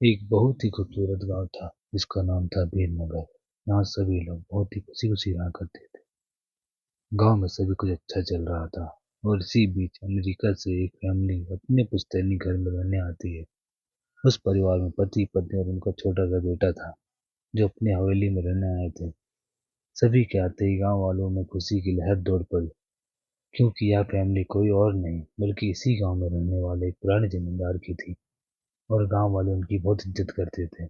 एक बहुत ही खूबसूरत गांव था जिसका नाम था बीरनगर। यहाँ सभी लोग बहुत ही खुशी खुशी रहा करते थे। गांव में सभी कुछ अच्छा चल रहा था और इसी बीच अमेरिका से एक फैमिली अपने पुश्तैनी घर में रहने आती है। उस परिवार में पति पत्नी और उनका छोटा सा बेटा था जो अपनी हवेली में रहने आए थे। सभी के आते ही गांव वालों में खुशी की लहर दौड़ पड़ी, क्योंकि यह फैमिली कोई और नहीं बल्कि इसी गांव में रहने वाले एक पुराने जमींदार की थी और गांव वाले उनकी बहुत इज्जत करते थे।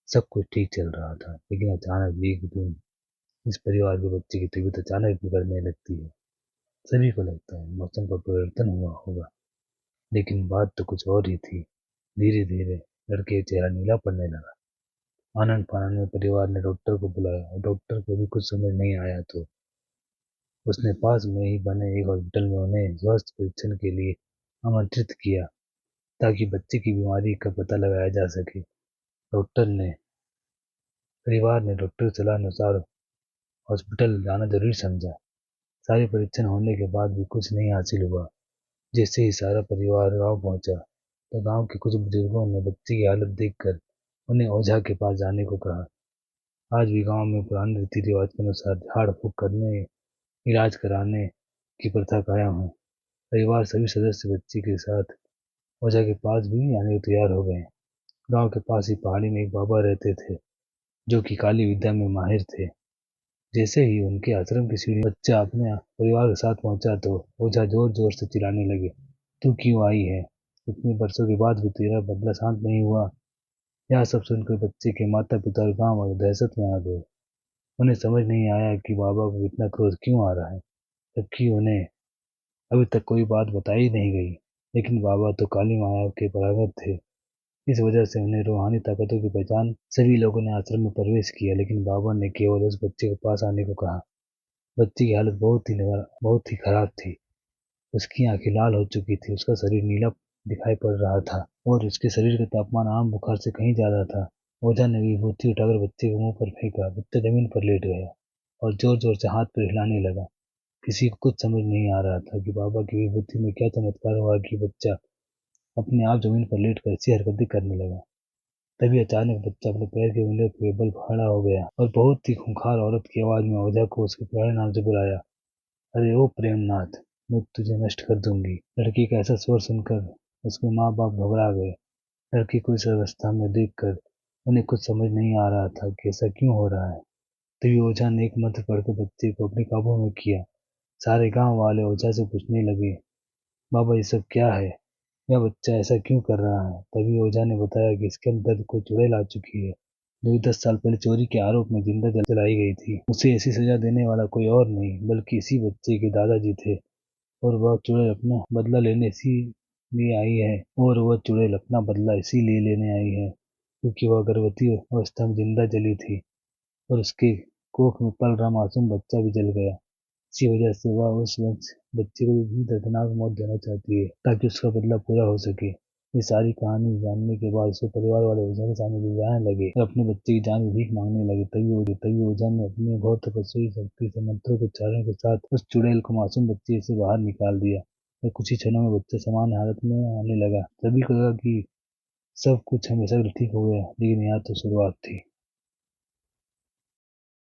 सब कुछ ठीक चल रहा था, लेकिन अचानक एक दिन इस परिवार के बच्चे की तबीयत अचानक बिगड़ने लगती है। सभी को लगता है मौसम का परिवर्तन हुआ होगा, लेकिन बात तो कुछ और ही थी। धीरे धीरे लड़के का चेहरा नीला पड़ने लगा। आनंद फानन में परिवार ने डॉक्टर को बुलाया और डॉक्टर को भी कुछ समझ नहीं आया तो उसने पास में ही बने एक हॉस्पिटल में उन्हें स्वास्थ्य परीक्षण के लिए आमंत्रित किया, ताकि बच्चे की बीमारी का पता लगाया जा सके। डॉक्टर ने परिवार ने डॉक्टर की सलाह अनुसार हॉस्पिटल जाना जरूरी समझा। सारे परीक्षण होने के बाद भी कुछ नहीं हासिल हुआ। जैसे ही सारा परिवार गांव पहुंचा तो गांव के कुछ बुजुर्गों ने बच्चे की हालत देखकर उन्हें ओझा के पास जाने को कहा। आज भी गांव में पुराने रीति रिवाज के अनुसार झाड़ फूक करने, इलाज कराने की प्रथा कायम है। परिवार सभी सदस्य बच्चे के साथ ओझा के पास भी आने को तैयार हो गए। गांव के पास ही पहाड़ी में एक बाबा रहते थे जो कि काली विद्या में माहिर थे। जैसे ही उनके आश्रम की सीढ़ी बच्चा अपने परिवार के साथ पहुंचा तो ओझा जोर जोर से चिल्लाने लगे, तू क्यों आई है? इतने वर्षों के बाद भी तेरा बदला शांत नहीं हुआ। यह सब सुनकर बच्चे के माता पिता और गांव वाले दहशत में आ गए। उन्हें समझ नहीं आया कि बाबा को इतना क्रोध क्यों आ रहा है, जबकि उन्हें अभी तक कोई बात बताई नहीं गई। लेकिन बाबा तो काली माया के परागत थे। इस वजह से उन्हें रूहानी ताकतों की पहचान। सभी लोगों ने आश्रम में प्रवेश किया, लेकिन बाबा ने केवल उस बच्चे के पास आने को कहा। बच्चे की हालत बहुत ही खराब थी। उसकी आंखें लाल हो चुकी थी, उसका शरीर नीला दिखाई पड़ रहा था और उसके शरीर का तापमान आम बुखार से कहीं ज्यादा था। ओझा ने विभूति उठाकर बच्चे को मुंह पर फेंका। बच्चा जमीन पर लेट गया और जोर जोर से हाथ पर हिलाने लगा। किसी को कुछ समझ नहीं आ रहा था कि बाबा की विभूति में क्या चमत्कार हुआ कि बच्चा अपने आप जमीन पर लेट कर ऐसी हरकतें करने लगा। तभी अचानक बच्चा अपने पैर की उंगलियों के बल खड़ा हो गया और बहुत ही खूंखार औरत की आवाज में ओझा को उसके पुराने नाम से बुलाया। अरे ओ प्रेमनाथ, मैं तुझे नष्ट कर दूंगी। लड़की का ऐसा स्वर सुनकर उसके माँ बाप घबरा गए। लड़की को इस अवस्था में देखकर उन्हें कुछ समझ नहीं आ रहा था कि ऐसा क्यों हो रहा है। तभी ओझा ने एक मंत्र पढ़कर बच्चे को अपने काबू में किया। सारे गांव वाले ओझा से पूछने लगे, बाबा ये सब क्या है? यह बच्चा ऐसा क्यों कर रहा है? तभी ओझा ने बताया कि इसके अंदर कोई चुड़ैल आ चुकी है, जो 10 साल पहले चोरी के आरोप में जिंदा जलाई गई थी। उसे ऐसी सजा देने वाला कोई और नहीं बल्कि इसी बच्चे के दादाजी थे, और वह चुड़ैल अपना बदला लेने इसीलिए आई है और वह चुड़ैल अपना बदला इसीलिए लेने आई है क्योंकि वह गर्भवती अवस्था में जिंदा जली थी और उसके कोख में पल रहा मासूम बच्चा भी जल गया। इसी वजह से वह उस बच्चे को भी दर्दनाक मौत देना चाहती है ताकि उसका बदला पूरा हो सके। ये सारी कहानी जानने के बाद उसके परिवार वाले ओझा के सामने गिड़गिड़ाने लगे और अपने बच्चे की जान की भीख मांगने लगे। तभी ओझा ने अपनी बहुत तपस्वी शक्ति से मंत्रों के उच्चारण के साथ उस चुड़ैल को मासूम बच्चे से बाहर निकाल दिया और कुछ ही क्षणों में बच्चा सामान्य हालत में आने लगा। सभी को लगा कि सब कुछ हमेशा ठीक हो गया, लेकिन यहाँ तो शुरुआत थी।